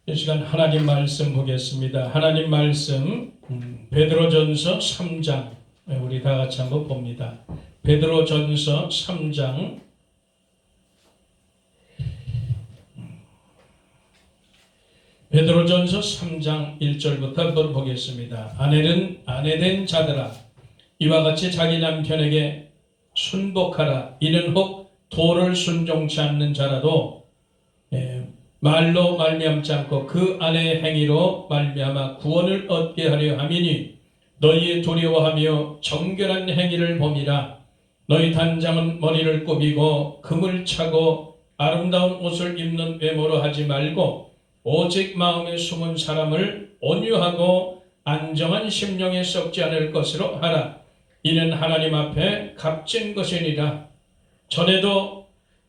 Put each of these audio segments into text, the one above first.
이 시간 하나님 말씀 보겠습니다. 하나님 말씀 베드로전서 3장 우리 다 같이 한번 봅니다. 베드로전서 3장 베드로전서 3장 1절부터 한번 보겠습니다. 아내된 자들아 이와 같이 자기 남편에게 순복하라. 이는 혹 도를 순종치 않는 자라도 말로 말미암지 않고 그 아내의 행위로 말미암아 구원을 얻게 하려 함이니 너희의 두려워하며 정결한 행위를 봄이라. 너희 단장은 머리를 꾸미고 금을 차고 아름다운 옷을 입는 외모로 하지 말고 오직 마음에 숨은 사람을 온유하고 안정한 심령에 썩지 않을 것으로 하라. 이는 하나님 앞에 값진 것이니라.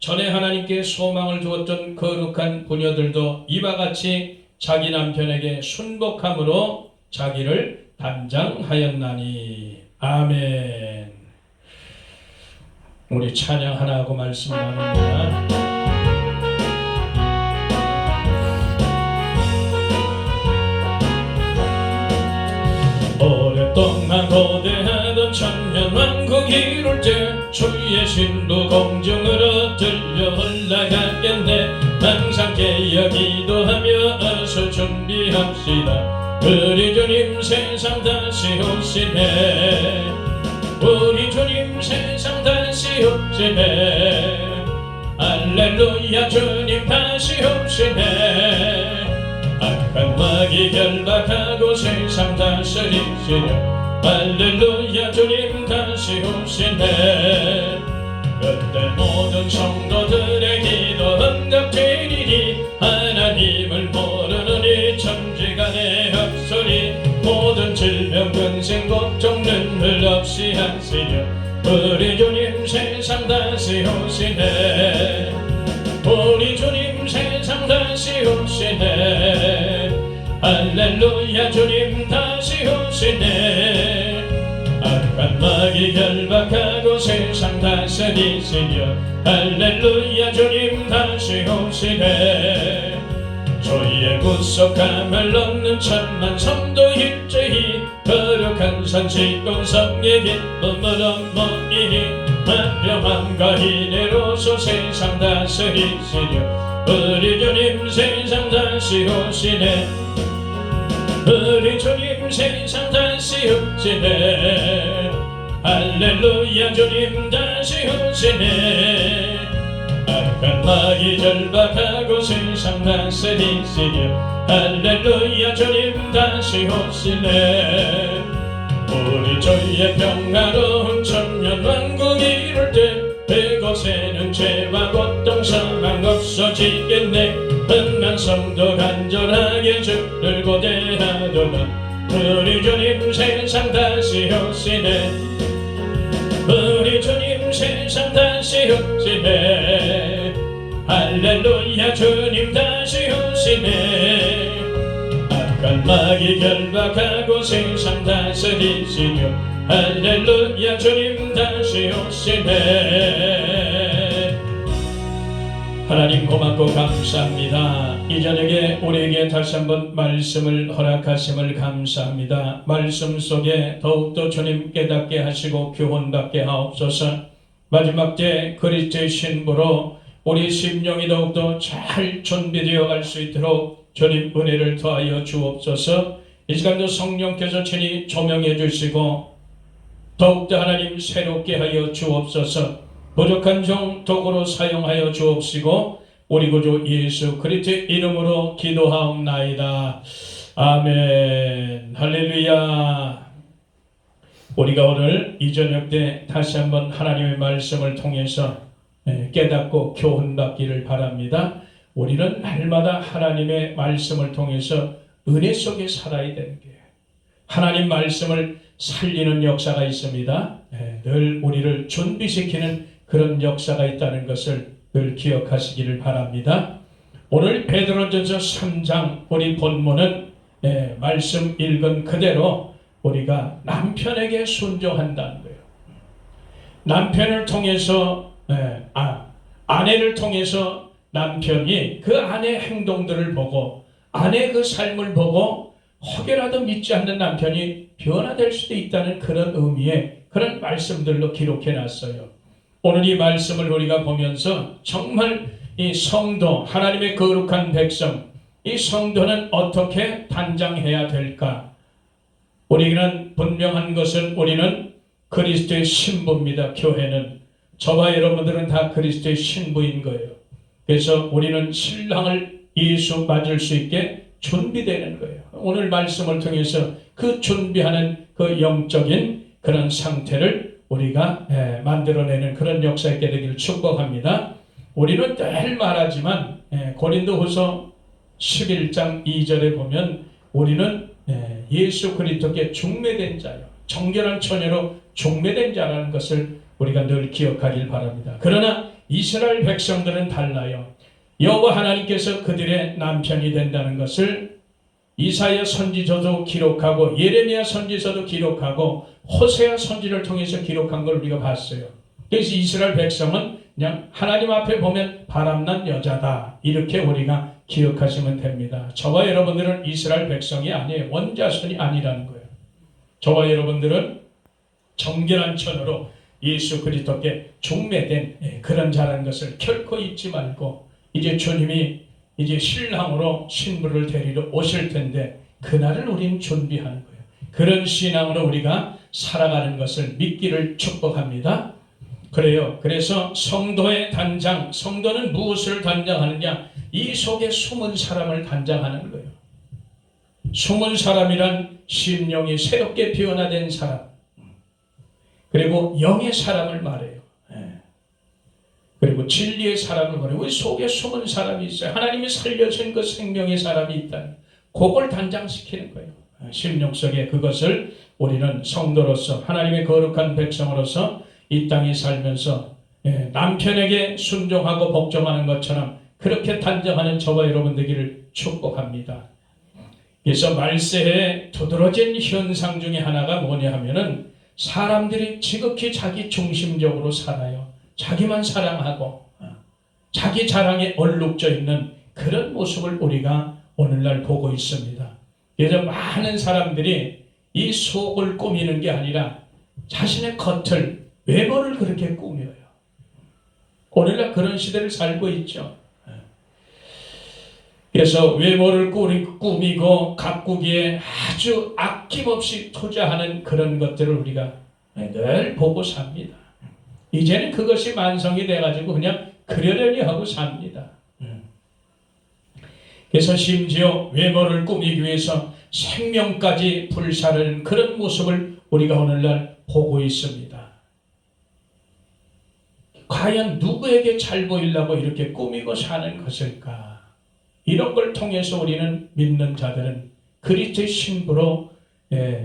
전에 하나님께 소망을 두었던 거룩한 부녀들도 이와 같이 자기 남편에게 순복함으로 자기를 단장하였나니. 아멘. 우리 찬양 하나 하고 말씀 나눕니다. 오랫동안 고대하던 천년왕국 이룰 때 주의 신부 공중으로 들려 올라가겠네. 항상 깨어 기도하며 어서 준비합시다. 우리 주님 세상 다시 오시네. 우리 주님 세상 다시 오시네. 할렐루야 주님 다시 오시네. 악한 마귀 결박하고 세상 다스리시려. 할렐루야 주님 다시 오시네. 그때 모든 성도들의 기도 응답되리니 하나님을 모르는 이 천지간의 헛소리 모든 질병 근심 걱정 눈물 없이 하시려. 우리 주님 세상 다시 오시네. 우리 주님 세상 다시 오시네. 할렐루야 주님 다시 오시네. 악한 마귀 결박하고 세상 다스리시려. 할렐루야 주님 다시 오시네. 주의 구속함을 얻는 천만 성도 일제히 거룩한 산시공 성의 기쁨으로 모이니 만병함과 이내로서 세상 다스리시려. 우리 주님 세상 다시 오시네. 우리 주님 세상 다시 오시네. 할렐루야 주님 다시 오시네. 악한 마귀 결박하고 세상 다스리시려. 할렐루야 주님 다시 오시네. 우리 주의 평화로운 천년왕국 이룰 때 그곳에는 죄와 고통 사망 없어지겠네. 흥한 성도 간절하게 주를 고대하도다. 우리 주님 세상 다시 오시네. 우리 주님 세상 다시 오시네. 할렐루야 주님 다시 오시네. 악한 마귀 결박하고 세상 다스리시려. 할렐루야 주님 다시 오시네. 하나님 고맙고 감사합니다. 이 저녁에 우리에게 다시 한번 말씀을 허락하심을 감사합니다. 말씀 속에 더욱더 주님 깨닫게 하시고 교훈받게 하옵소서. 마지막 때 그리스도의 신부로 우리 심령이 더욱더 잘 준비되어 갈 수 있도록 주님 은혜를 더하여 주옵소서. 이 시간도 성령께서 친히 조명해 주시고 더욱더 하나님 새롭게 하여 주옵소서. 부족한 종 도구로 사용하여 주옵시고 우리 구주 예수 그리스도의 이름으로 기도하옵나이다. 아멘. 할렐루야. 우리가 오늘 이 저녁 때 다시 한번 하나님의 말씀을 통해서 깨닫고 교훈받기를 바랍니다. 우리는 날마다 하나님의 말씀을 통해서 은혜 속에 살아야 되는 거예요. 하나님 말씀을 살리는 역사가 있습니다. 늘 우리를 준비시키는 그런 역사가 있다는 것을 늘 기억하시기를 바랍니다. 오늘 베드로전서 3장 우리 본문은 말씀 읽은 그대로 우리가 남편에게 순종한다는 거예요. 남편을 통해서 아내를 통해서 남편이 그 아내의 행동들을 보고 아내의 그 삶을 보고 혹여라도 믿지 않는 남편이 변화될 수도 있다는 그런 의미의 그런 말씀들로 기록해 놨어요. 오늘 이 말씀을 우리가 보면서 정말 이 성도, 하나님의 거룩한 백성, 이 성도는 어떻게 단장해야 될까? 우리는 분명한 것은 우리는 그리스도의 신부입니다. 교회는 저와 여러분들은 다 그리스도의 신부인 거예요. 그래서 우리는 신랑을 예수 맞을 수 있게 준비되는 거예요. 오늘 말씀을 통해서 그 준비하는 그 영적인 그런 상태를 우리가 만들어내는 그런 역사 있게 되기를 축복합니다. 우리는 늘 말하지만 고린도후서 11장 2절에 보면 우리는 예수 그리스도께 중매된 자요, 정결한 처녀로 중매된 자라는 것을 우리가 늘 기억하길 바랍니다. 그러나 이스라엘 백성들은 달라요. 여호와 하나님께서 그들의 남편이 된다는 것을 이사야 선지서도 기록하고 예레미야 선지서도 기록하고 호세아 선지를 통해서 기록한 걸 우리가 봤어요. 그래서 이스라엘 백성은 그냥 하나님 앞에 보면 바람난 여자다, 이렇게 우리가 기억하시면 됩니다. 저와 여러분들은 이스라엘 백성이 아니에요. 원자손이 아니라는 거예요. 저와 여러분들은 정결한 처녀로 예수 그리스도께 중매된 그런 자라는 것을 결코 잊지 말고, 이제 주님이 이제 신랑으로 신부를 데리러 오실 텐데 그날을 우리는 준비하는 거예요. 그런 신앙으로 우리가 살아가는 것을 믿기를 축복합니다. 그래요. 그래서 성도의 단장, 성도는 무엇을 단장하느냐? 이 속에 숨은 사람을 단장하는 거예요. 숨은 사람이란 심령이 새롭게 변화된 사람, 그리고 영의 사람을 말해요. 그리고 진리의 사람을 말해요. 우리 속에 숨은 사람이 있어요. 하나님이 살려준 그 생명의 사람이 있다니, 그걸 단장시키는 거예요. 심령 속에 그것을 우리는 성도로서, 하나님의 거룩한 백성으로서 이 땅에 살면서 남편에게 순종하고 복종하는 것처럼 그렇게 단장하는 저와 여러분 되기를 축복합니다. 그래서 말세에 두드러진 현상 중에 하나가 뭐냐 하면은 사람들이 지극히 자기 중심적으로 살아요. 자기만 사랑하고 자기 자랑에 얼룩져 있는 그런 모습을 우리가 오늘날 보고 있습니다. 그래서 많은 사람들이 이 속을 꾸미는 게 아니라 자신의 겉을, 외모를 그렇게 꾸며요. 오늘날 그런 시대를 살고 있죠. 그래서 외모를 꾸미고 가꾸기에 아주 아낌없이 투자하는 그런 것들을 우리가 늘 보고 삽니다. 이제는 그것이 만성이 돼가지고 그냥 그러려니 하고 삽니다. 그래서 심지어 외모를 꾸미기 위해서 생명까지 불사르는 그런 모습을 우리가 오늘날 보고 있습니다. 과연 누구에게 잘 보이려고 이렇게 꾸미고 사는 것일까? 이런 걸 통해서 우리는 믿는 자들은 그리스도의 신부로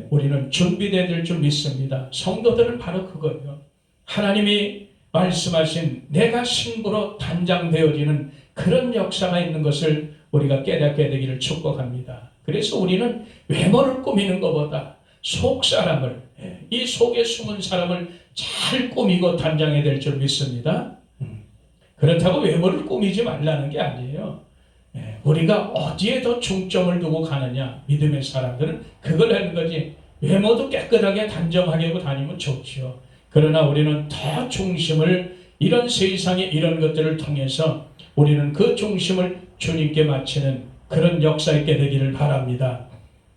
우리는 준비되어야 될 줄 믿습니다. 성도들은 바로 그거예요. 하나님이 말씀하신 내가 신부로 단장되어지는 그런 역사가 있는 것을 우리가 깨닫게 되기를 축복합니다. 그래서 우리는 외모를 꾸미는 것보다 속 사람을, 이 속에 숨은 사람을 잘 꾸미고 단장해야 될 줄 믿습니다. 그렇다고 외모를 꾸미지 말라는 게 아니에요. 우리가 어디에 더 중점을 두고 가느냐, 믿음의 사람들은 그걸 하는 거지. 외모도 깨끗하게 단정하게 하고 다니면 좋죠. 그러나 우리는 더 중심을, 이런 세상의 이런 것들을 통해서 우리는 그 중심을 주님께 바치는 그런 역사 있게 되기를 바랍니다.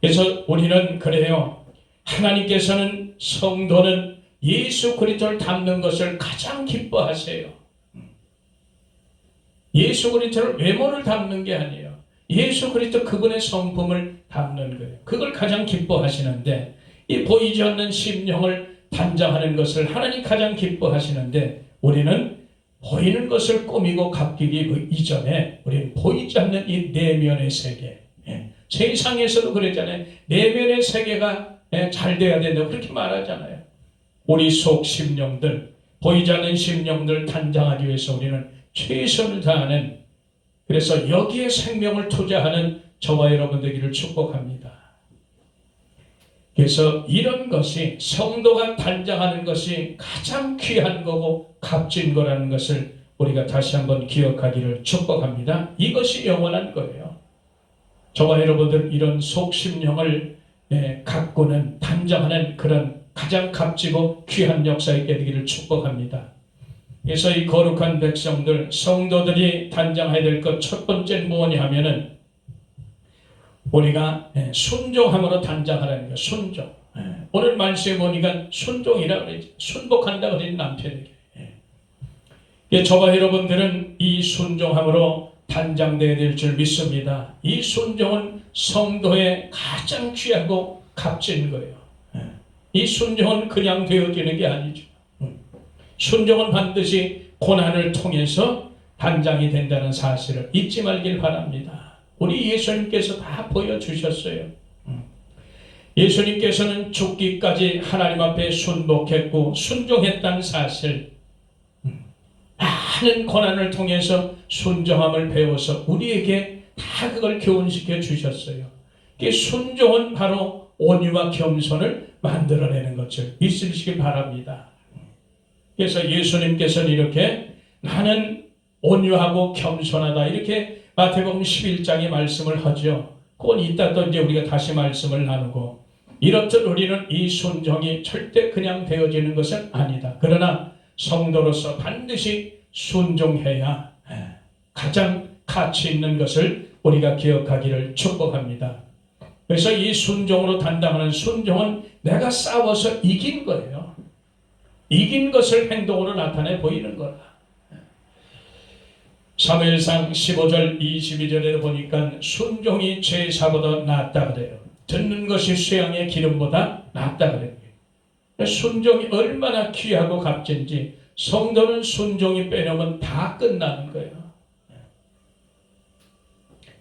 그래서 우리는 그래요. 하나님께서는 성도는 예수 그리스도를 닮는 것을 가장 기뻐하세요. 예수 그리스도를 외모를 닮는 게 아니에요. 예수 그리스도 그분의 성품을 닮는 거예요. 그걸 가장 기뻐하시는데, 이 보이지 않는 심령을 단장하는 것을 하나님 가장 기뻐하시는데, 우리는 보이는 것을 꾸미고 갚기 이전에 우리는 보이지 않는 이 내면의 세계, 세상에서도 그랬잖아요. 내면의 세계가 잘 돼야 된다고 그렇게 말하잖아요. 우리 속 심령들, 보이지 않는 심령들 단장하기 위해서 우리는 최선을 다하는, 그래서 여기에 생명을 투자하는 저와 여러분 되기를 축복합니다. 그래서 이런 것이, 성도가 단장하는 것이 가장 귀한 거고 값진 거라는 것을 우리가 다시 한번 기억하기를 축복합니다. 이것이 영원한 거예요. 저와 여러분들 이런 속심령을 가꾸는 단장하는 그런 가장 값지고 귀한 역사에 있게 되기를 축복합니다. 그래서 이 거룩한 백성들, 성도들이 단장해야 될 것 첫 번째는 뭐냐 하면은 우리가 순종함으로 단장하라는 거예요. 순종. 오늘 말씀에 보니까 순종이라 그러지. 순복한다 그러지 남편에게. 저와 여러분들은 이 순종함으로 단장되어야 될 줄 믿습니다. 이 순종은 성도의 가장 귀하고 값진 거예요. 이 순종은 그냥 되어지는 게 아니죠. 순종은 반드시 고난을 통해서 단장이 된다는 사실을 잊지 말길 바랍니다. 우리 예수님께서 다 보여주셨어요. 예수님께서는 죽기까지 하나님 앞에 순복했고 순종했다는 사실, 많은 고난을 통해서 순종함을 배워서 우리에게 다 그걸 교훈시켜 주셨어요. 순종은 바로 온유와 겸손을 만들어내는 것을 믿으시기 바랍니다. 그래서 예수님께서는 이렇게 나는 온유하고 겸손하다 이렇게 마태복음 11장의 말씀을 하죠. 그건 이따 또 이제 우리가 다시 말씀을 나누고, 이렇듯 우리는 이 순종이 절대 그냥 되어지는 것은 아니다. 그러나 성도로서 반드시 순종해야 가장 가치 있는 것을 우리가 기억하기를 축복합니다. 그래서 이 순종으로 단당하는 순종은 내가 싸워서 이긴 거예요. 이긴 것을 행동으로 나타내 보이는 거라. 사무엘상 15절 22절에 보니까 순종이 제사보다 낫다 그래요. 듣는 것이 쇠양의 기름보다 낫다 그래요. 순종이 얼마나 귀하고 값진지 성도는 순종이 빼놓으면 다 끝나는 거예요.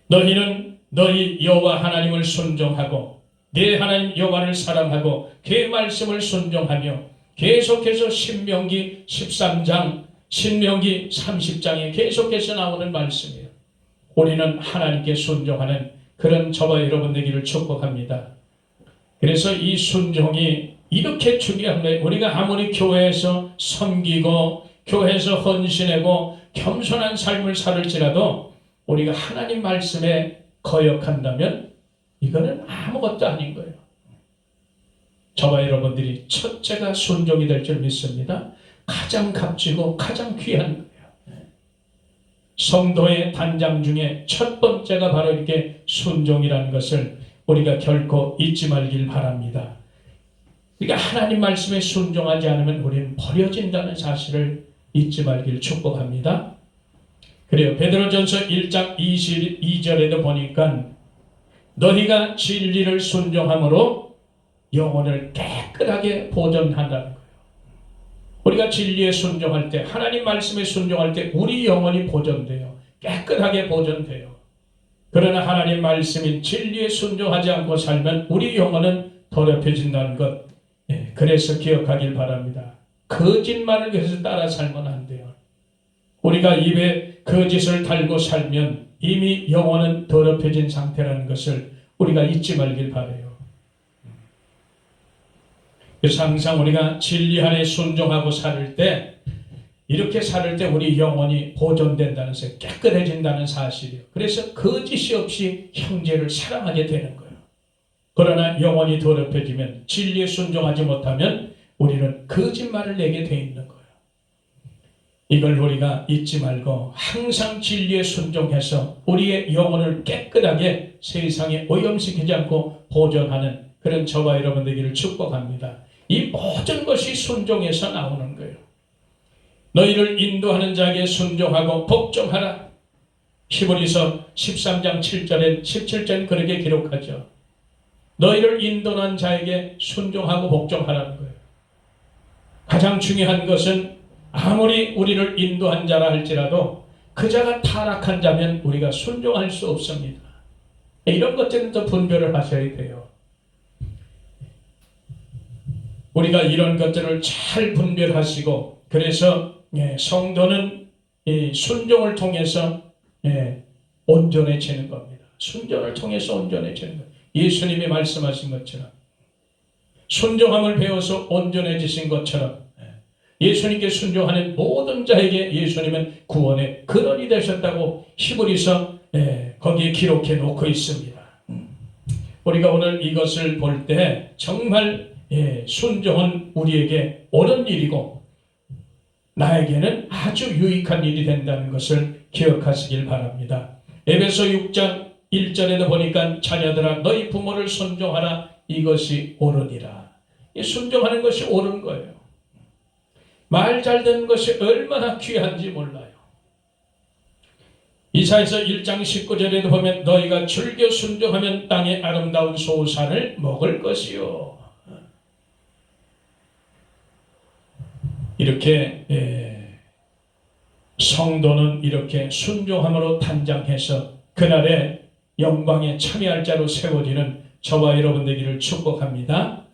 너희는 너희 여호와 하나님을 순종하고 네 하나님 여호와를 사랑하고 그의 말씀을 순종하며, 계속해서 신명기 13장, 신명기 30장에 계속해서 나오는 말씀이에요. 우리는 하나님께 순종하는 그런 저와 여러분 되기를 축복합니다. 그래서 이 순종이 이렇게 중요한 거예요. 우리가 아무리 교회에서 섬기고 교회에서 헌신하고 겸손한 삶을 살을지라도 우리가 하나님 말씀에 거역한다면 이거는 아무것도 아닌 거예요. 저와 여러분들이 첫째가 순종이 될 줄 믿습니다. 가장 값지고 가장 귀한 거예요. 성도의 단장 중에 첫 번째가 바로 이렇게 순종이라는 것을 우리가 결코 잊지 말길 바랍니다. 그러니까 하나님 말씀에 순종하지 않으면 우리는 버려진다는 사실을 잊지 말길 축복합니다. 그래요. 베드로전서 1장 22절에도 보니까 너희가 진리를 순종함으로 영혼을 깨끗하게 보존한다는 거예요. 우리가 진리에 순종할 때, 하나님 말씀에 순종할 때 우리 영혼이 보존돼요. 깨끗하게 보존돼요. 그러나 하나님 말씀인 진리에 순종하지 않고 살면 우리 영혼은 더럽혀진다는 것, 그래서 기억하길 바랍니다. 거짓말을 계속 따라 살면 안 돼요. 우리가 입에 거짓을 달고 살면 이미 영혼은 더럽혀진 상태라는 것을 우리가 잊지 말길 바라요. 그래서 항상 우리가 진리 안에 순종하고 살을 때, 이렇게 살을 때 우리 영혼이 보존된다는 것, 깨끗해진다는 사실이에요. 그래서 거짓이 없이 형제를 사랑하게 되는 거예요. 그러나 영혼이 더럽혀지면, 진리에 순종하지 못하면 우리는 거짓말을 내게 돼 있는 거예요. 이걸 우리가 잊지 말고 항상 진리에 순종해서 우리의 영혼을 깨끗하게 세상에 오염시키지 않고 보존하는 그런 저와 여러분 되기를 축복합니다. 이 모든 것이 순종에서 나오는 거예요. 너희를 인도하는 자에게 순종하고 복종하라. 히브리서 13장 7절엔 17절은 그렇게 기록하죠. 너희를 인도하는 자에게 순종하고 복종하라는 거예요. 가장 중요한 것은 아무리 우리를 인도한 자라 할지라도 그 자가 타락한 자면 우리가 순종할 수 없습니다. 이런 것들은 또 분별을 하셔야 돼요. 우리가 이런 것들을 잘 분별하시고, 그래서 성도는 이 순종을 통해서 온전해지는 겁니다. 순종을 통해서 온전해지는 겁니다. 예수님이 말씀하신 것처럼 순종함을 배워서 온전해지신 것처럼 예수님께 순종하는 모든 자에게 예수님은 구원의 근원이 되셨다고 히브리서 거기에 기록해 놓고 있습니다. 우리가 오늘 이것을 볼 때 정말 순종은 우리에게 옳은 일이고 나에게는 아주 유익한 일이 된다는 것을 기억하시길 바랍니다. 에베소 6장 1절에도 보니까 자녀들아 너희 부모를 순종하라 이것이 옳으니라. 이 순종하는 것이 옳은 거예요. 말 잘 듣는 것이 얼마나 귀한지 몰라요. 이사야서 1장 19절에도 보면 너희가 즐겨 순종하면 땅의 아름다운 소산을 먹을 것이요. 이렇게 성도는 이렇게 순종함으로 단장해서 그날의 영광에 참여할 자로 세워지는 저와 여러분 되기를 축복합니다.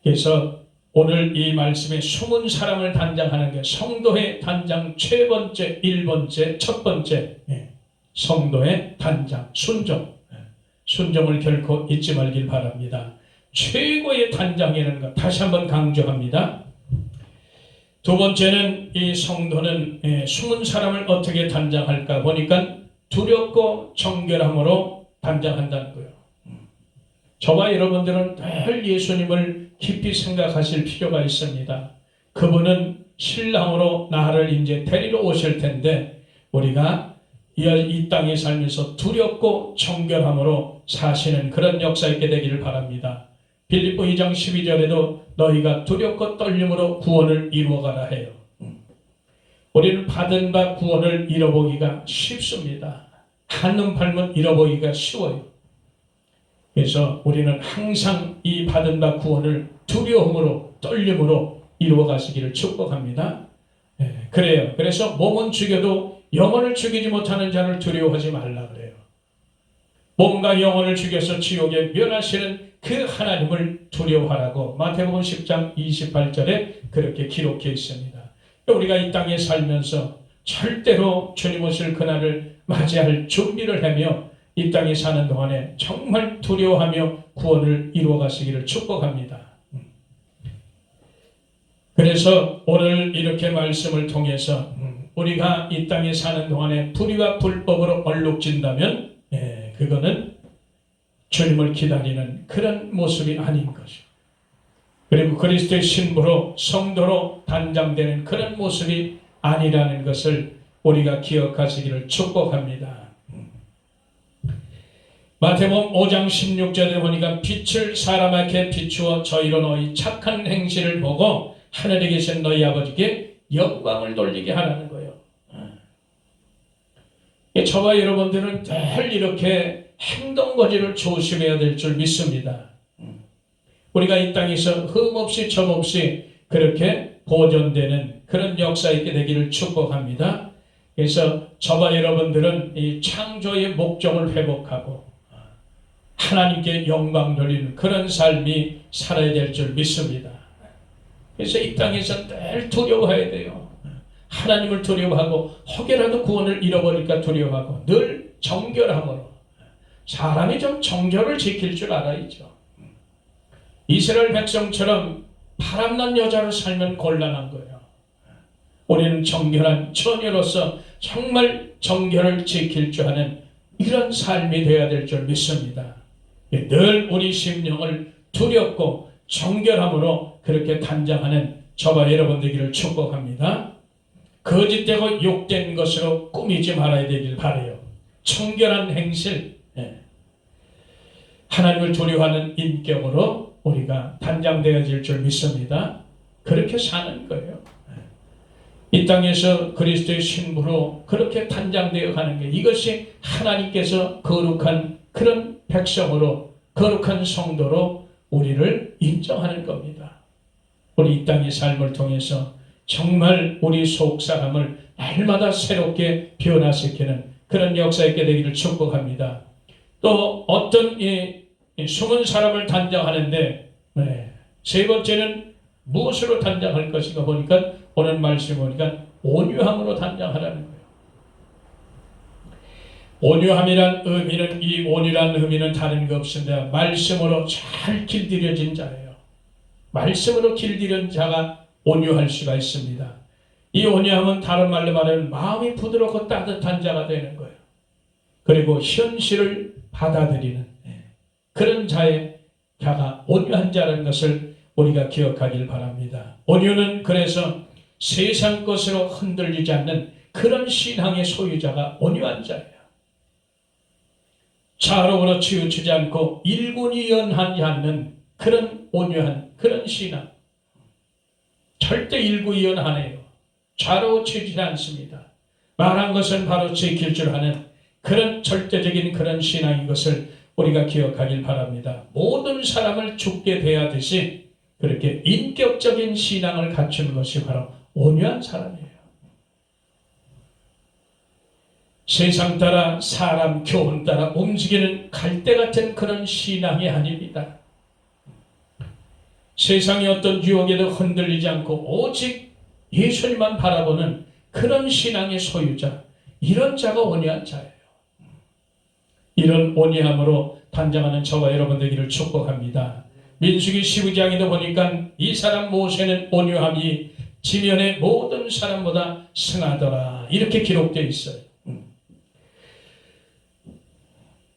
그래서 오늘 이 말씀에 숨은 사람을 단장하는 게 성도의 단장 최번째, 1번째, 첫 번째 성도의 단장, 순종. 순종을 결코 잊지 말길 바랍니다. 최고의 단장이라는 것 다시 한번 강조합니다. 두 번째는 이 성도는 숨은 사람을 어떻게 단장할까 보니까 두렵고 정결함으로 단장한다는 거예요. 저와 여러분들은 늘 예수님을 깊이 생각하실 필요가 있습니다. 그분은 신랑으로 나를 이제 데리러 오실 텐데 우리가 이 땅에 살면서 두렵고 정결함으로 사시는 그런 역사 있게 되기를 바랍니다. 빌립보 2장 12절에도 너희가 두렵고 떨림으로 구원을 이루어가라 해요. 우리는 받은 바 구원을 잃어보기가 쉽습니다. 한눈 팔면 잃어보기가 쉬워요. 그래서 우리는 항상 이 받은 바 구원을 두려움으로 떨림으로 이루어가시기를 축복합니다. 그래요. 그래서 몸은 죽여도 영혼을 죽이지 못하는 자를 두려워하지 말라 그래요. 몸과 영혼을 죽여서 지옥에 멸하시는 그 하나님을 두려워하라고 마태복음 10장 28절에 그렇게 기록해 있습니다. 우리가 이 땅에 살면서 절대로 주님 오실 그날을 맞이할 준비를 하며 이 땅에 사는 동안에 정말 두려워하며 구원을 이루어가시기를 축복합니다. 그래서 오늘 이렇게 말씀을 통해서 우리가 이 땅에 사는 동안에 불의와 불법으로 얼룩진다면 그거는 주님을 기다리는 그런 모습이 아닌 것이죠. 그리고 그리스도의 신부로 성도로 단장되는 그런 모습이 아니라는 것을 우리가 기억하시기를 축복합니다. 마태복음 5장 16절에 보니까 빛을 사람에게 비추어 저희로 너희 착한 행실을 보고 하늘에 계신 너희 아버지께 영광을 돌리게 하라는 거예요. 저와 여러분들은 늘 이렇게 행동거지를 조심해야 될 줄 믿습니다. 우리가 이 땅에서 흠없이 점없이 그렇게 보존되는 그런 역사 있게 되기를 축복합니다. 그래서 저와 여러분들은 이 창조의 목적을 회복하고 하나님께 영광 돌리는 그런 삶이 살아야 될 줄 믿습니다. 그래서 이 땅에서 늘 두려워해야 돼요. 하나님을 두려워하고 혹여라도 구원을 잃어버릴까 두려워하고 늘 정결함으로 사람이 좀 정결을 지킬 줄 알아야죠. 이스라엘 백성처럼 바람난 여자로 살면 곤란한 거예요. 우리는 정결한 처녀로서 정말 정결을 지킬 줄 아는 이런 삶이 되어야 될 줄 믿습니다. 늘 우리 심령을 두렵고 정결함으로 그렇게 단장하는 저와 여러분 되기를 축복합니다. 거짓되고 욕된 것으로 꾸미지 말아야 되길 바라요. 청결한 행실, 하나님을 두려워하는 인격으로 우리가 단장되어질 줄 믿습니다. 그렇게 사는 거예요. 이 땅에서 그리스도의 신부로 그렇게 단장되어 가는 게 이것이 하나님께서 거룩한 그런 백성으로 거룩한 성도로 우리를 인정하는 겁니다. 우리 이 땅의 삶을 통해서 정말 우리 속 사람을 날마다 새롭게 변화시키는 그런 역사 있게 되기를 축복합니다. 또 어떤 이 숨은 사람을 단장하는데 세 번째는 무엇으로 단장할 것인가 보니까 오늘 말씀 보니까 온유함으로 단장하라는 거예요. 온유함이란 의미는 이 온유란 의미는 다른 거 없습니다. 말씀으로 잘 길들여진 자예요. 말씀으로 길들인 자가 온유할 수가 있습니다. 이 온유함은 다른 말로 말하면 마음이 부드럽고 따뜻한 자가 되는 거예요. 그리고 현실을 받아들이는 그런 자가 온유한 자라는 것을 우리가 기억하길 바랍니다. 온유는 그래서 세상 것으로 흔들리지 않는 그런 신앙의 소유자가 온유한 자예요. 좌로우로 치우치지 않고 일구이연하지 않는 그런 온유한 그런 신앙. 절대 일구이연 안 해요. 좌로 치우치지 않습니다. 말한 것은 바로 지킬 줄 아는 그런 절대적인 그런 신앙인 것을 우리가 기억하길 바랍니다. 모든 사람을 죽게 대하듯이 그렇게 인격적인 신앙을 갖춘 것이 바로 온유한 사람이에요. 세상 따라 사람 교훈 따라 움직이는 갈대 같은 그런 신앙이 아닙니다. 세상의 어떤 유혹에도 흔들리지 않고 오직 예수님만 바라보는 그런 신앙의 소유자, 이런 자가 온유한 자예요. 이런 온유함으로 단장하는 저와 여러분 되기를 축복합니다. 민수기 12장에도 보니까 이 사람 모세는 온유함이 지면의 모든 사람보다 승하더라, 이렇게 기록되어 있어요.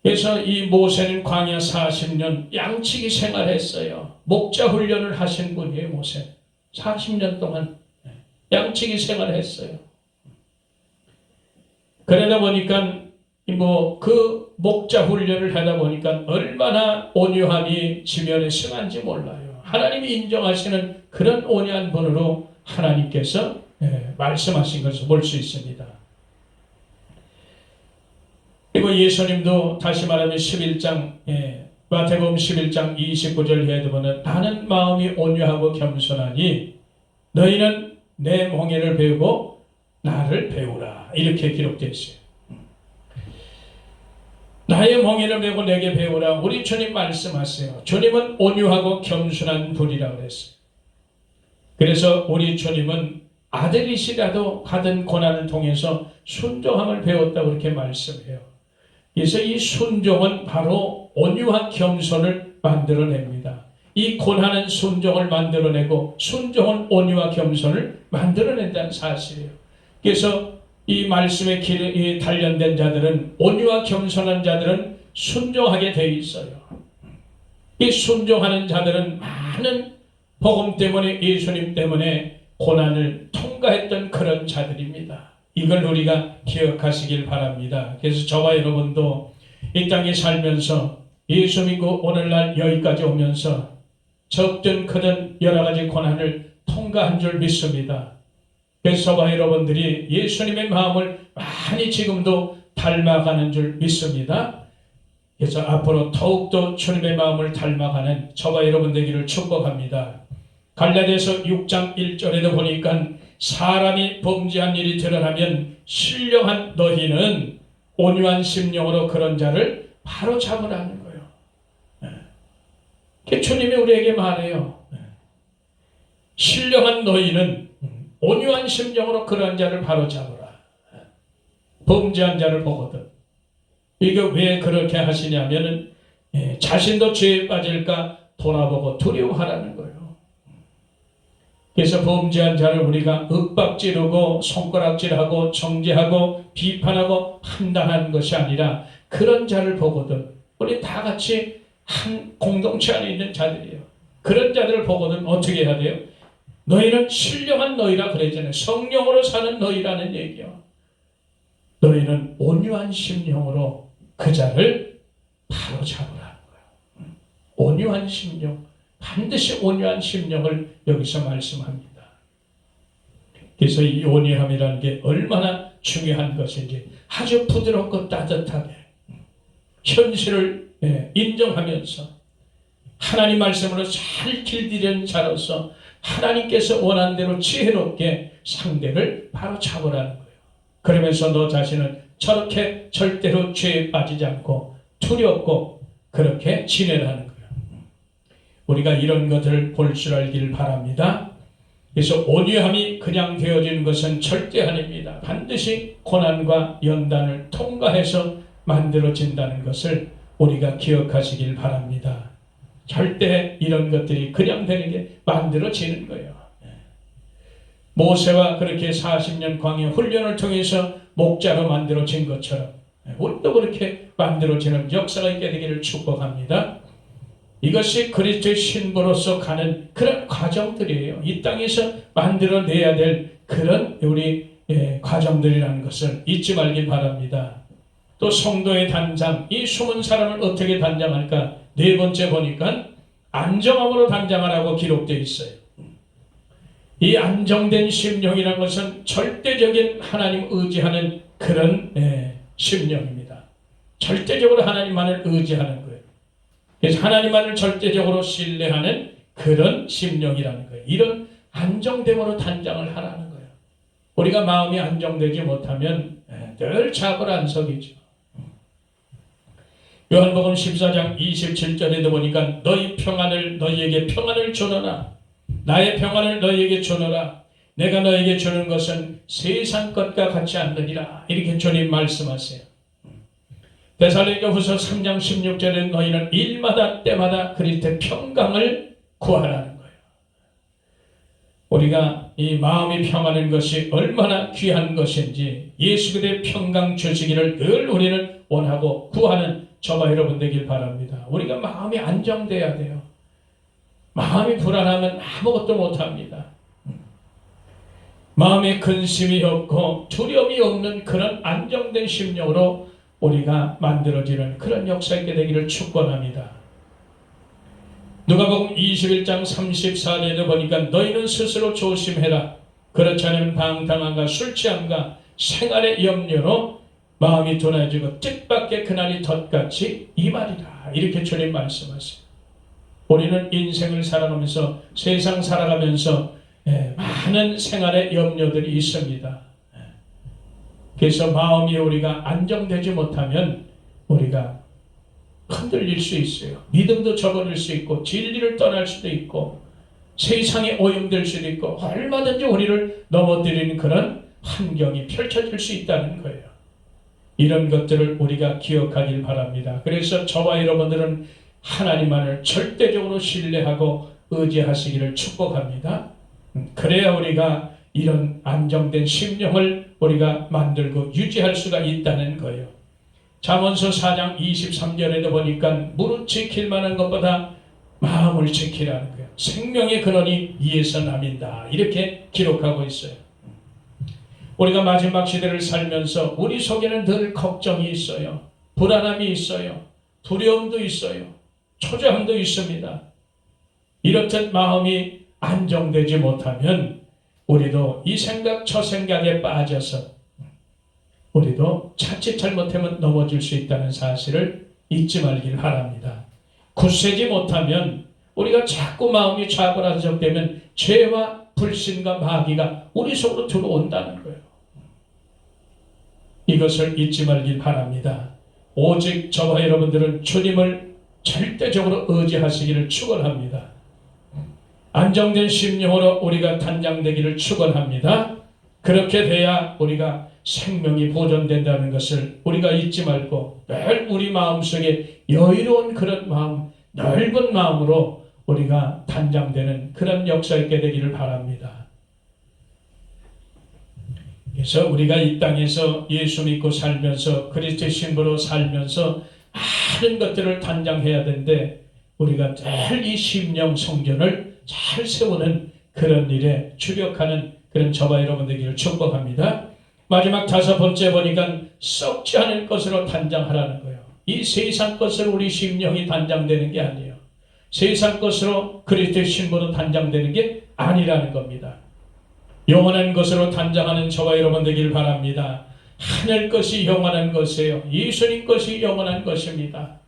그래서 이 모세는 광야 40년 양치기 생활했어요. 목자 훈련을 하신 분이에요. 모세 40년 동안 양치기 생활했어요. 그러다 보니까 그 목자 훈련을 하다 보니까 얼마나 온유함이 지면에 승한지 몰라요. 하나님이 인정하시는 그런 온유한 분으로 하나님께서 말씀하신 것을 볼 수 있습니다. 그리고 예수님도 다시 말하면 11장 마태복음 11장 29절 보면 나는 마음이 온유하고 겸손하니 너희는 내 몽해를 배우고 나를 배우라, 이렇게 기록되어 있어요. 나의 몽해를 배우고 내게 배우라. 우리 주님 말씀하세요. 주님은 온유하고 겸손한 분이라고 그랬어요. 그래서 우리 주님은 아들이시라도 받은 고난을 통해서 순종함을 배웠다고 그렇게 말씀해요. 그래서 이 순종은 바로 온유한 겸손을 만들어냅니다. 이 고난은 순종을 만들어내고 순종은 온유와 겸손을 만들어낸다는 사실이에요. 그래서 이 말씀의 길에 단련된 자들은, 온유와 겸손한 자들은 순종하게 돼 있어요. 이 순종하는 자들은 많은 복음 때문에, 예수님 때문에 고난을 통과했던 그런 자들입니다. 이걸 우리가 기억하시길 바랍니다. 그래서 저와 여러분도 이 땅에 살면서 예수 믿고 오늘날 여기까지 오면서 적든 크든 여러 가지 고난을 통과한 줄 믿습니다. 그래서 저와 여러분들이 예수님의 마음을 많이 지금도 닮아가는 줄 믿습니다. 그래서 앞으로 더욱더 주님의 마음을 닮아가는 저와 여러분 되기를 축복합니다. 갈라디아서 6장 1절에도 보니까 사람이 범죄한 일이 드러나면 신령한 너희는 온유한 심령으로 그런 자를 바로 잡으라는 거예요. 주님이 우리에게 말해요. 신령한 너희는 온유한 심령으로 그런 자를 바로 잡으라. 범죄한 자를 보거든. 이게 왜 그렇게 하시냐면은 자신도 죄에 빠질까 돌아보고 두려워하라는 거예요. 그래서 범죄한 자를 우리가 윽박지르고 손가락질하고 정죄하고 비판하고 판단하는 것이 아니라 그런 자를 보거든. 우리 다 같이 한 공동체 안에 있는 자들이에요. 그런 자들을 보거든 어떻게 해야 돼요? 너희는 신령한 너희라 그랬잖아요. 성령으로 사는 너희라는 얘기요. 너희는 온유한 심령으로 그 자를 바로 잡으라는 거예요. 온유한 심령. 반드시 온유한 심령을 여기서 말씀합니다. 그래서 이 온유함이라는 게 얼마나 중요한 것인지 아주 부드럽고 따뜻하게 현실을 인정하면서 하나님 말씀으로 잘 길들이는 자로서 하나님께서 원하는 대로 지혜롭게 상대를 바로 잡으라는 거예요. 그러면서 너 자신은 저렇게 절대로 죄에 빠지지 않고 두렵고 그렇게 지내라는 거예요. 우리가 이런 것들을 볼 줄 알기를 바랍니다. 그래서 온유함이 그냥 되어지는 것은 절대 아닙니다. 반드시 고난과 연단을 통과해서 만들어진다는 것을 우리가 기억하시길 바랍니다. 절대 이런 것들이 그냥 되는 게 만들어지는 거예요. 모세와 그렇게 40년 광야 훈련을 통해서 목자로 만들어진 것처럼 우리도 그렇게 만들어지는 역사가 있게 되기를 축복합니다. 이것이 그리스도의 신부로서 가는 그런 과정들이에요. 이 땅에서 만들어내야 될 그런 우리 과정들이라는 것을 잊지 말길 바랍니다. 또 성도의 단장, 이 숨은 사람을 어떻게 단장할까? 네 번째 보니까 안정함으로 단장하라고 기록되어 있어요. 이 안정된 심령이라는 것은 절대적인 하나님 의지하는 그런 심령입니다. 절대적으로 하나님만을 의지하는 거예요. 그래서 하나님만을 절대적으로 신뢰하는 그런 심령이라는 거예요. 이런 안정됨으로 단장을 하라는 거예요. 우리가 마음이 안정되지 못하면 늘 좌불안석이죠. 요한복음 14장 27절에도 보니까 너희 평안을 너희에게 평안을 주노라. 나의 평안을 너희에게 주노라. 내가 너희에게 주는 것은 세상 것과 같지 않느니라. 이렇게 주님 말씀하세요. 데살로니가후서 3장 16절에 너희는 일마다 때마다 그리스도의 평강을 구하라는 거예요. 우리가 이 마음이 평안한 것이 얼마나 귀한 것인지 예수 그리스도의 평강 주시기를 늘 우리는 원하고 구하는 저와 여러분 되길 바랍니다. 우리가 마음이 안정돼야 돼요. 마음이 불안하면 아무것도 못합니다. 마음에 근심이 없고 두려움이 없는 그런 안정된 심령으로 우리가 만들어지는 그런 역사 있게 되기를 축원합니다. 누가복음 21장 34절에도 보니까 너희는 스스로 조심해라. 그렇지 않으면 방탕함과 술 취함과 생활의 염려로 마음이 둔해지고 뜻밖의 그날이 덧같이 이 말이라. 이렇게 주님 말씀하세요. 우리는 인생을 살아가면서 세상 살아가면서 많은 생활의 염려들이 있습니다. 그래서 마음이 우리가 안정되지 못하면 우리가 흔들릴 수 있어요. 믿음도 저버릴 수 있고 진리를 떠날 수도 있고 세상에 오염될 수도 있고 얼마든지 우리를 넘어뜨리는 그런 환경이 펼쳐질 수 있다는 거예요. 이런 것들을 우리가 기억하길 바랍니다. 그래서 저와 여러분들은 하나님만을 절대적으로 신뢰하고 의지하시기를 축복합니다. 그래야 우리가 이런 안정된 심령을 우리가 만들고 유지할 수가 있다는 거예요. 잠언서 4장 23절에도 보니까 무릇 지킬 만한 것보다 마음을 지키라는 거예요. 생명의 근원이 이에서 남인다. 이렇게 기록하고 있어요. 우리가 마지막 시대를 살면서 우리 속에는 늘 걱정이 있어요. 불안함이 있어요. 두려움도 있어요. 초조함도 있습니다. 이렇듯 마음이 안정되지 못하면 우리도 이 생각 저 생각에 빠져서 우리도 자칫 잘못하면 넘어질 수 있다는 사실을 잊지 말길 바랍니다. 굳세지 못하면 우리가 자꾸 마음이 좌불안석되면 죄와 불신과 마귀가 우리 속으로 들어온다는 거예요. 이것을 잊지 말길 바랍니다. 오직 저와 여러분들은 주님을 절대적으로 의지하시기를 축원합니다. 안정된 심령으로 우리가 단장되기를 축원합니다. 그렇게 돼야 우리가 생명이 보존된다는 것을 우리가 잊지 말고 늘 우리 마음속에 여유로운 그런 마음, 넓은 마음으로 우리가 단장되는 그런 역사 있게 되기를 바랍니다. 그래서 우리가 이 땅에서 예수 믿고 살면서 그리스도의 신부로 살면서 많은 것들을 단장해야 되는데 우리가 늘 이 심령 성전을 잘 세우는 그런 일에 주력하는 그런 저와 여러분 되기를 축복합니다. 마지막 다섯 번째 보니까 썩지 않을 것으로 단장하라는 거예요. 이 세상 것으로 우리 심령이 단장되는 게 아니에요. 세상 것으로 그리스도의 신부로 단장되는 게 아니라는 겁니다. 영원한 것으로 단장하는 저와 여러분 되길 바랍니다. 하늘 것이 영원한 것이에요. 예수님 것이 영원한 것입니다.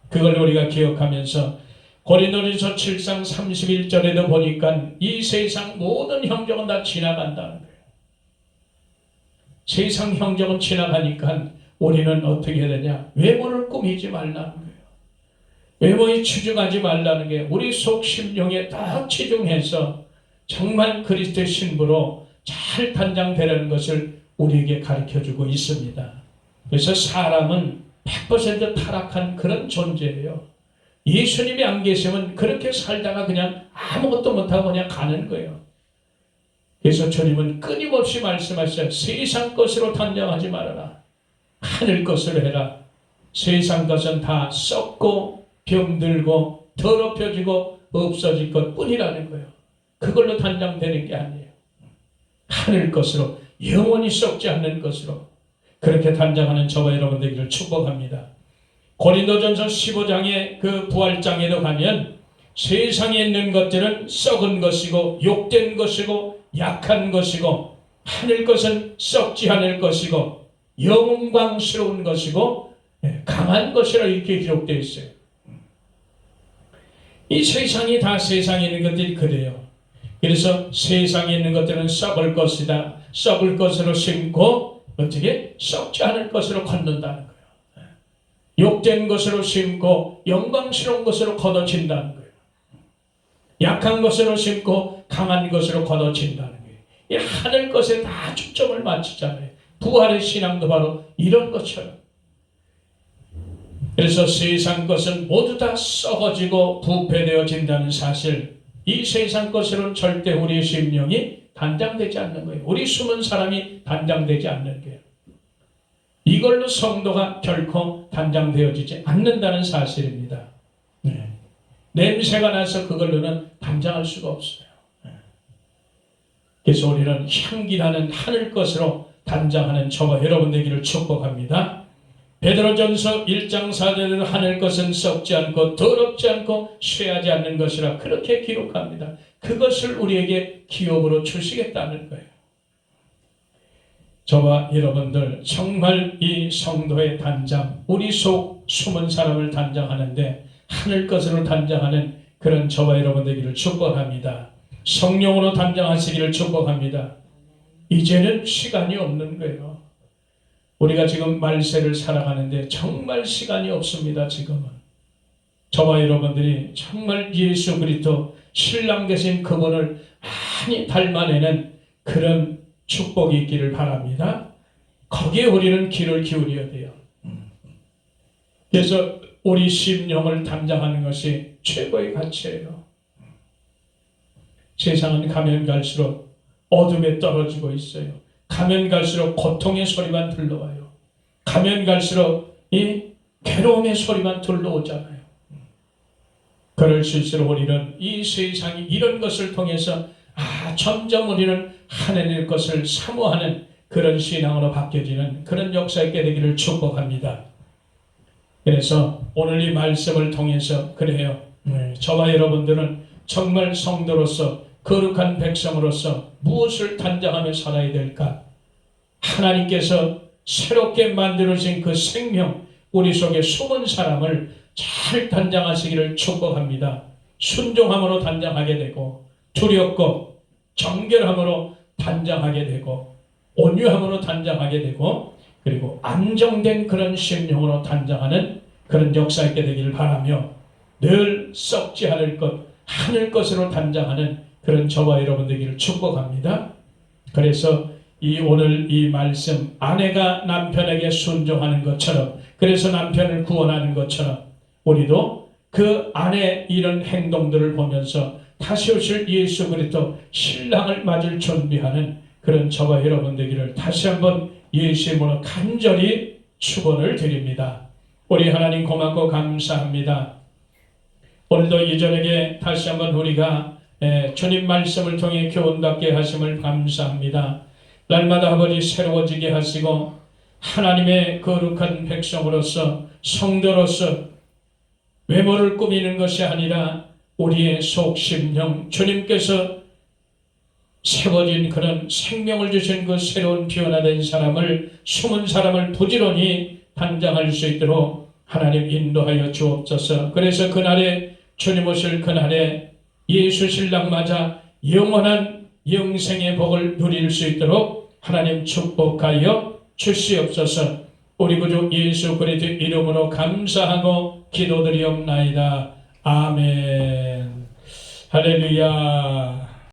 그걸 우리가 기억하면서 고린도전서 7장 31절에도 보니까 이 세상 모든 형정은 다 지나간다는 거예요. 세상 형정은 지나가니까 우리는 어떻게 해야 되냐? 외모를 꾸미지 말라는 거예요. 외모에 치중하지 말라는 게 우리 속 심령에 딱 치중해서 정말 그리스도의 신부로 잘 단장되라는 것을 우리에게 가르쳐주고 있습니다. 그래서 사람은 100% 타락한 그런 존재예요. 예수님이 안 계시면 그렇게 살다가 그냥 아무것도 못하고 그냥 가는 거예요. 그래서 주님은 끊임없이 말씀하셨어요. 세상 것으로 단장하지 말아라. 하늘 것으로 해라. 세상 것은 다 썩고 병들고 더럽혀지고 없어질 것뿐이라는 거예요. 그걸로 단장되는 게 아니에요. 하늘 것으로, 영원히 썩지 않는 것으로 그렇게 단장하는 저와 여러분 되기를 축복합니다. 고린도전서 15장의 그 부활장에도 가면 세상에 있는 것들은 썩은 것이고 욕된 것이고 약한 것이고 하늘 것은 썩지 않을 것이고 영광스러운 것이고 강한 것이라 이렇게 기록되어 있어요. 이 세상이 다 세상에 있는 것들이 그래요. 그래서 세상에 있는 것들은 썩을 것이다. 썩을 것으로 심고 어떻게 썩지 않을 것으로 걷는다는 거예요. 욕된 것으로 심고 영광스러운 것으로 걷어진다는 거예요. 약한 것으로 심고 강한 것으로 걷어진다는 거예요. 이 하늘 것에 다 초점을 맞추잖아요. 부활의 신앙도 바로 이런 것처럼. 그래서 세상 것은 모두 다 썩어지고 부패되어진다는 사실, 이 세상 것으로는 절대 우리의 심령이 단장되지 않는 거예요. 우리 숨은 사람이 단장되지 않는 거예요. 이걸로 성도가 결코 단장되어지지 않는다는 사실입니다. 냄새가 나서 그걸로는 단장할 수가 없어요. 그래서 우리는 향기나는 하늘 것으로 단장하는 저와 여러분 되기를 축복합니다. 베드로전서 1장 4절에도 하늘 것은 썩지 않고 더럽지 않고 쇠하지 않는 것이라 그렇게 기록합니다. 그것을 우리에게 기업으로 주시겠다는 거예요. 저와 여러분들 정말 이 성도의 단장, 우리 속 숨은 사람을 단장하는데 하늘 것으로 단장하는 그런 저와 여러분 되기를 축복합니다. 성령으로 단장하시기를 축복합니다. 이제는 시간이 없는 거예요. 우리가 지금 말세를 살아가는데 정말 시간이 없습니다. 지금은 저와 여러분들이 정말 예수 그리스도 신랑 되신 그분을 많이 닮아내는 그런 축복이 있기를 바랍니다. 거기에 우리는 귀를 기울여야 돼요. 그래서 우리 심령을 단장하는 것이 최고의 가치예요. 세상은 가면 갈수록 어둠에 떨어지고 있어요. 가면 갈수록 고통의 소리만 들려와요. 가면 갈수록 이 괴로움의 소리만 들려오잖아요. 그럴 수 있을수록 우리는 이 세상이 이런 것을 통해서 점점 우리는 하나님의 것을 사모하는 그런 신앙으로 바뀌어지는 그런 역사 있게 되기를 축복합니다. 그래서 오늘 이 말씀을 통해서 그래요. 저와 여러분들은 정말 성도로서 거룩한 백성으로서 무엇을 단장하며 살아야 될까? 하나님께서 새롭게 만들어진 그 생명, 우리 속에 숨은 사람을 잘 단장하시기를 축복합니다. 순종함으로 단장하게 되고 두렵고 정결함으로 단장하게 되고 온유함으로 단장하게 되고 그리고 안정된 그런 심령으로 단장하는 그런 역사 있게 되기를 바라며 늘 썩지 않을 것, 하늘 것으로 단장하는 그런 저와 여러분 되기를 축복합니다. 그래서 오늘 이 말씀, 아내가 남편에게 순종하는 것처럼, 그래서 남편을 구원하는 것처럼 우리도 그 아내의 이런 행동들을 보면서 다시 오실 예수 그리스도 신랑을 맞을 준비하는 그런 저와 여러분 되기를 다시 한번 예수의 이름으로 간절히 축원을 드립니다. 우리 하나님 고맙고 감사합니다. 오늘도 이 저녁에 다시 한번 우리가 주님 말씀을 통해 교훈받게 하심을 감사합니다. 날마다 아버지 새로워지게 하시고 하나님의 거룩한 백성으로서 성도로서 외모를 꾸미는 것이 아니라 우리의 속 심령 주님께서 세워진 그런 생명을 주신 그 새로운 변화된 사람을 숨은 사람을 부지런히 단장할 수 있도록 하나님 인도하여 주옵소서. 그래서 그날에 주님 오실 그날에 예수 신랑 맞아 영원한 영생의 복을 누릴 수 있도록 하나님 축복하여 주시옵소서. 우리 구주 예수 그리스도 이름으로 감사하고 기도드리옵나이다. 아멘. 할렐루야.